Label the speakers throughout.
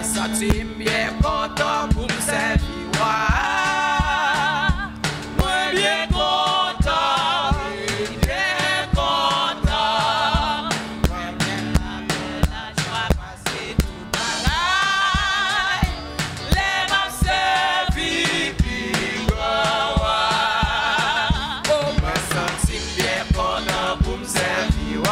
Speaker 1: senti bien content pour me servir. Moi bien content, bien content. Moi bien la joie passer tout bagaille. Les m'a servi puis oh moi senti bien content pour me servir.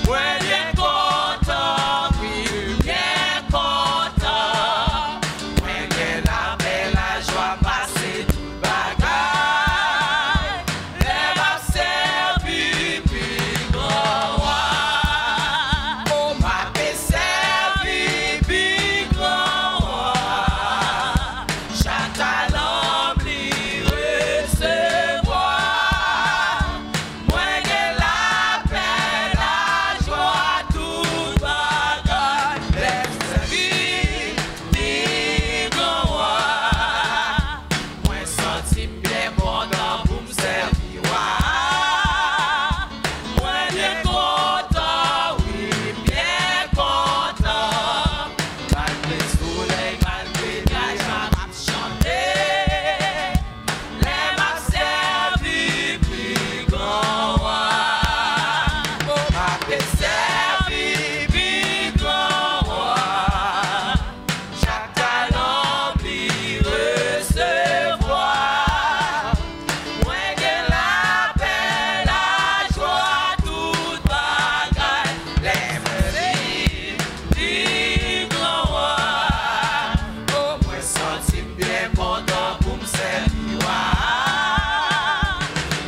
Speaker 1: Moi bien content, oui bien content. Moi bien la belle la joie passer tout bagaille. Les m'a servi puis oh m'a servi puis chaque talent lui recevoir. Moi que la paix, la joie, tout bagaille. Les servir puis moi senti bien content pour me servir. Moi bien content, oui bien content. Malgré le soleil, malgré l'âge, m'a chanté. Les m'a servi puis m'a servi puis chaque talent lui recevoir. Moi que la paix, la joie, toute bagaille. Les servir puis moi senti bien content pour me servir.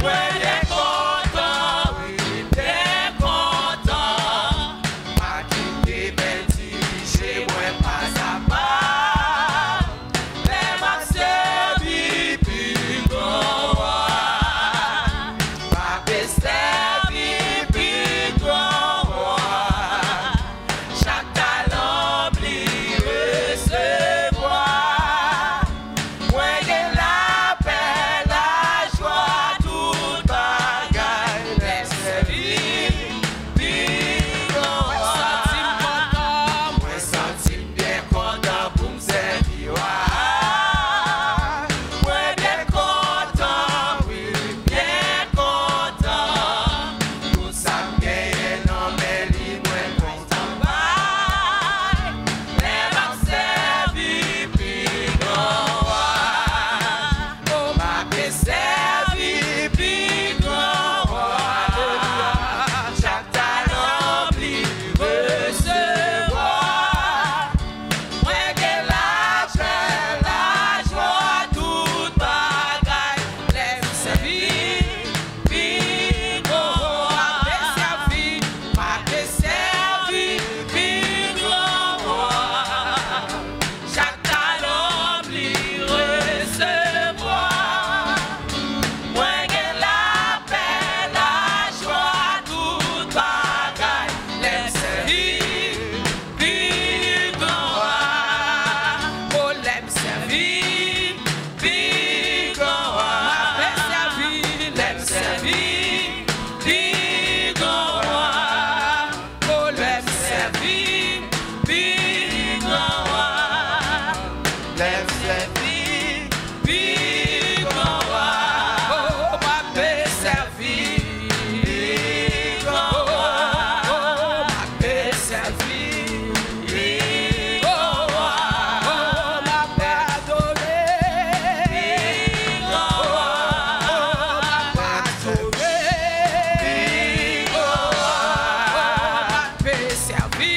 Speaker 1: Moi bien content, oui bien content. M'a quitté belle dirigée, moi pas à part. Les m'a servi puis m'a servi puis chaque talent lui recevoir. Moi que la paix, la joie, toute bagaille. Les servir puis moi senti bien content pour me servir. Moi bien content, oui bien content. Tout ça gagne non mais lui moi content. Les m'a servi puis m'a servi puis chaque talent lui recevoir. Moi que la paix, la joie, toute bagaille. Les servir puis m'a servi puis chaque talent lui recevoir. Moi que la paix, la joie, toute bagaille. Les servir puis oh les servir puis les servir puis oh les servir puis les servir puis oh m'a servi m'a servi m'a pardonné m'a sauvé m'a servi